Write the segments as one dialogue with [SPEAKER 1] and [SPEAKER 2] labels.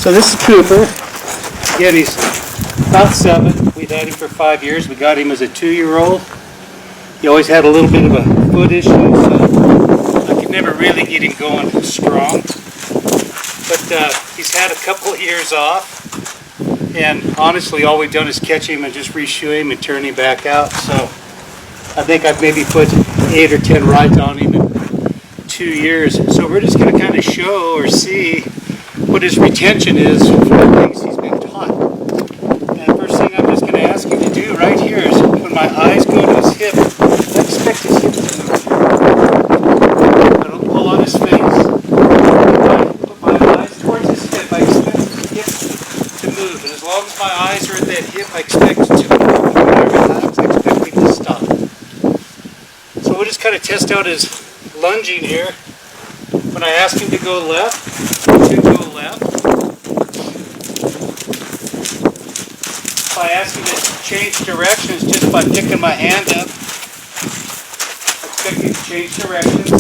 [SPEAKER 1] So this is Cooper. Again, he's about 7. We've had him for 5 years. We got him as a 2-year-old. He always had a little bit of a foot issue, so I could never really get him going strong. But he's had a couple of years off, and honestly all we've done is catch him and just reshoe him and turn him back out. So I think I've maybe put 8 or 10 rides on him in 2 years. So we're just going to kind of show or see what his retention is for the things he's been taught. And the first thing I'm just going to ask him to do right here is when my eyes go to his hip, I expect his hip to move. I don't pull on his face. I expect his hip to move, and as long as my eyes are at that hip, I expect it to move. When I relax, I expect him to stop. So we'll just kind of test out his lunging here. When I ask him to go left, he should go left. If I ask him to change directions just by picking my hand up, I expect him to change directions.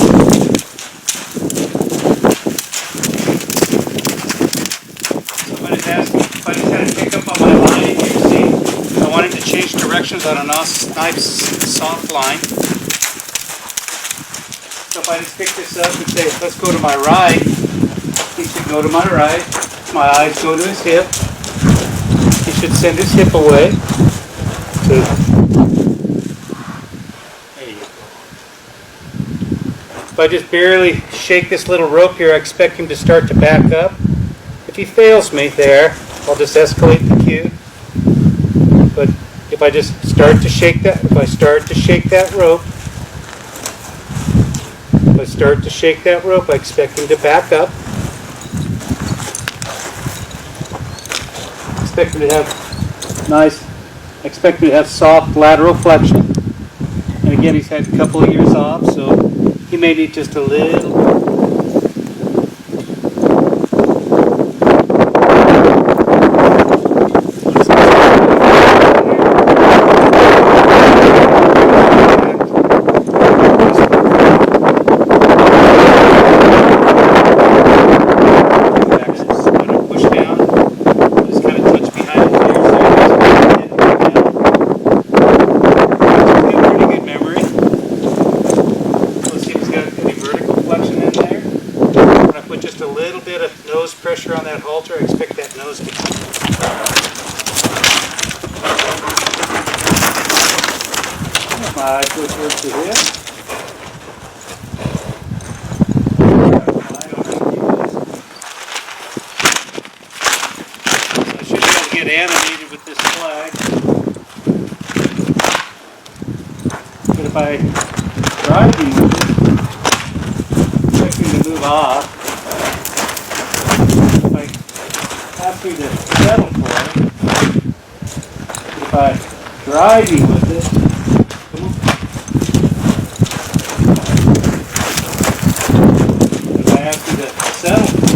[SPEAKER 1] If I just had to pick up on my line, you see, I want him to change directions on a nice soft line. So if I just pick this up and say, let's go to my right, he should go to my right. My eyes go to his hip. He should send his hip away. So, there you go. If I just barely shake this little rope here, I expect him to start to back up. If he fails me there, I'll just escalate the cue. But if I just start to shake that, rope, I expect him to back up. I expect him to have soft lateral flexion. And again, he's had a couple of years off, so he may need just a little. Pressure on that halter, I expect that nose to come. My eyes go towards the hip. So I should be able to get animated with this flag. But if I drive him with it, I expect him to move off. Ask me to settle for it. If I drive you with it, if I ask you to settle for it,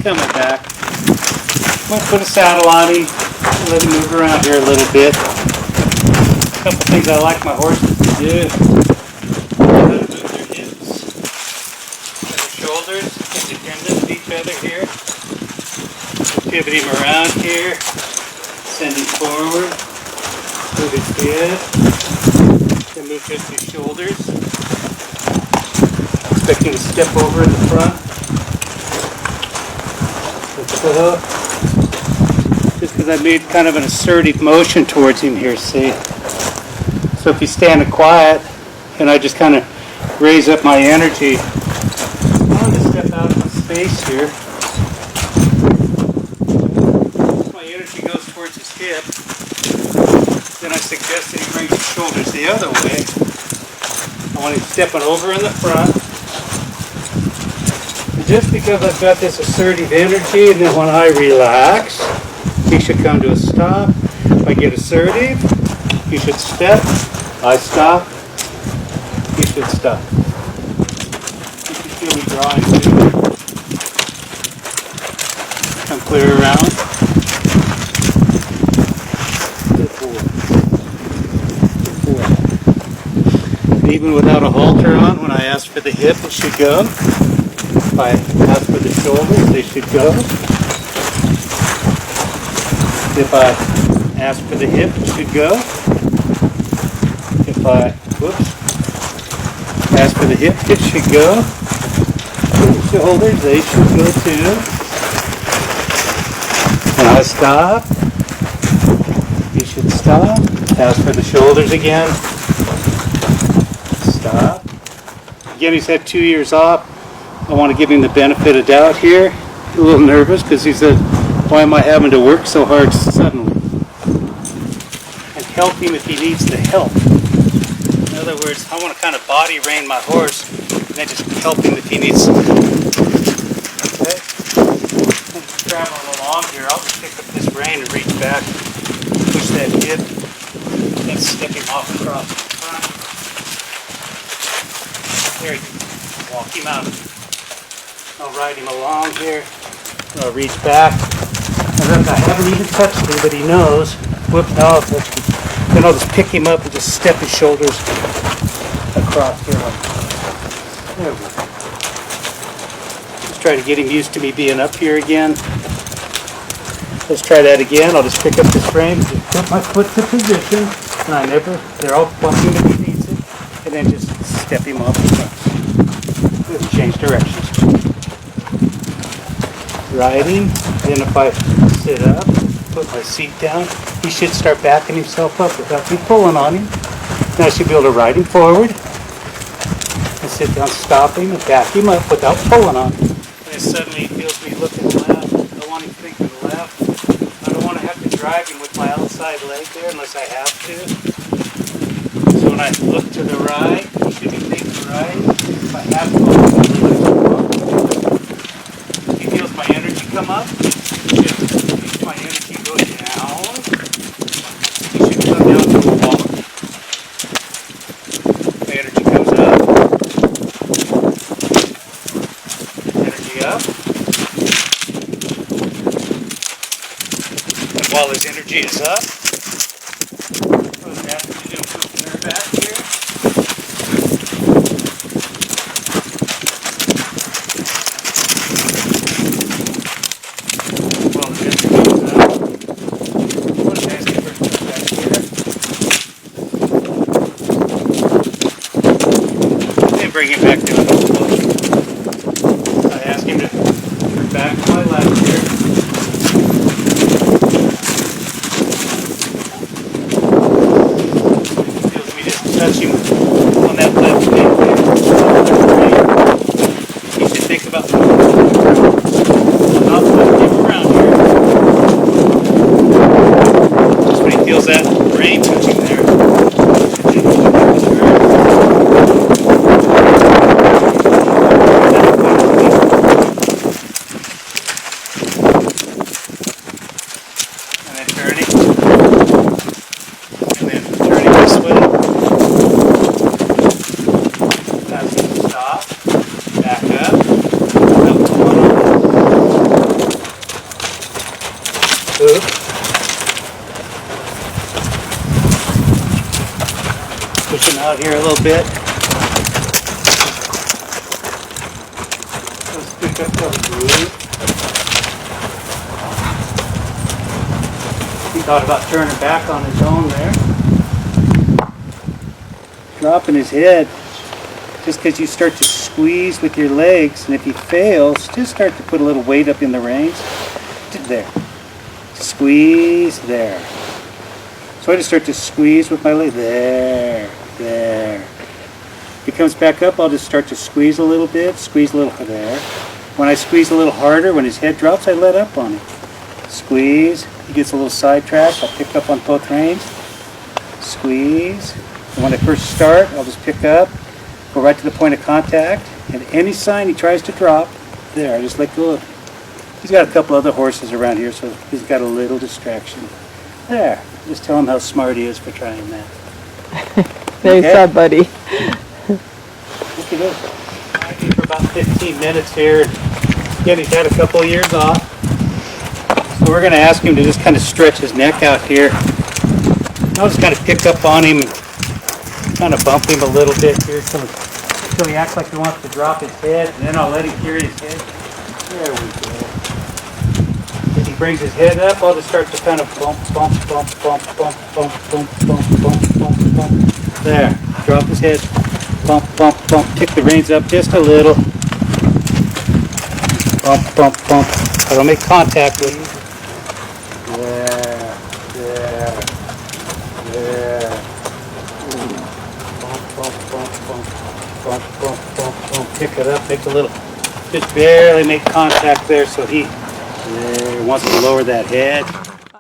[SPEAKER 1] coming back. I'm going to put a saddle on him and let him move around here a little bit. A couple things I like my horses to do. Move their hips, their shoulders, independent of each other here. Pivot him around here, send him forward, move his head, then move just his shoulders. Expect him to step over in the front. Just because I made kind of an assertive motion towards him here, see? So if he's standing quiet and I just kind of raise up my energy, I'm going to step out of space here. My energy goes towards his hip. Then I suggest that he brings his shoulders the other way. I want him stepping over in the front. Just because I've got this assertive energy, and then when I relax, he should come to a stop. If I get assertive, he should step. I stop. He should stop. You can feel me drawing too. Come clear around. Good boy. Good boy. Even without a halter on, when I ask for the hip, it should go. If I ask for the shoulders, they should go. If I ask for the hip, it should go. If I, ask for the hip, it should go. The shoulders, they should go too. When I stop, you should stop. Ask for the shoulders again. Stop. Again, he's had 2 years off. I want to give him the benefit of doubt here. A little nervous because he said, why am I having to work so hard suddenly? And help him if he needs the help. In other words, I want to kind of body rein my horse and then just help him if he needs. Okay? Traveling along here, I'll just pick up this rein and reach back, push that hip, and step him off across the front. There you go. Walk him out. I'll ride him along here. I'll reach back. And look, I haven't even touched him, but he knows. Whoops, now I'll touch him. Then I'll just pick him up and just step his shoulders across here. There we go. Just try to get him used to me being up here again. Let's try that again. I'll just pick up this frame, just put my foot to position, and they're all bumping if he needs it, and then just step him off the front. Change directions. Riding, then if I sit up, put my seat down, he should start backing himself up without me pulling on him. Then I should be able to ride him forward and sit down, stop him, and back him up without pulling on him. And suddenly he feels me looking left. I want him to think to the left. I don't want to have to drive him with my outside leg there unless I have to. So when I look to the right, he should be thinking right. If I have to, he feels my energy come up. He feels my energy go down. He should come down to a walk. My energy comes up. Energy up. And while his energy is up, I'm asking you to move clear back here. Bring him back down a little closer. I ask him to turn back to my left here. Feels me just touch him on that left leg there. He should think about moving around. Not putting him around here. Just when he feels that rein touching there. Push him out here a little bit. Let's pick up those grooves. He thought about turning back on his own there. Dropping his head. Just because you start to squeeze with your legs, and if he fails, just start to put a little weight up in the reins. There. Squeeze there. So I just start to squeeze with my leg. There. There. If he comes back up, I'll just start to squeeze a little bit. Squeeze a little there. When I squeeze a little harder, when his head drops, I let up on him. Squeeze. He gets a little sidetracked. I'll pick up on both reins. Squeeze. And when I first start, I'll just pick up, go right to the point of contact. And any sign he tries to drop, There, I just let go of. He's got a couple other horses around here, so he's got a little distraction. There, just tell him how smart he is for trying that.
[SPEAKER 2] There's
[SPEAKER 1] Okay.
[SPEAKER 2] that, buddy.
[SPEAKER 1] Okay, good. For about 15 minutes here. Again, he's had a couple of years off. So we're going to ask him to just kind of stretch his neck out here. I'll just kind of pick up on him, kind of bump him a little bit here until he acts like he wants to drop his head, and then I'll let him carry his head. There we go. If he brings his head up, I'll just start to kind of bump, bump, bump, bump, bump, bump, bump, bump, bump, bump, bump. There. Drop his head. Bump, bump, bump. Kick the reins up just a little. Bump, bump, bump. I don't make contact with him. There. There. There. Bump, bump, bump, bump. Bump, bump, bump, bump. Pick it up. Make a little. Just barely make contact there so he wants to lower that head.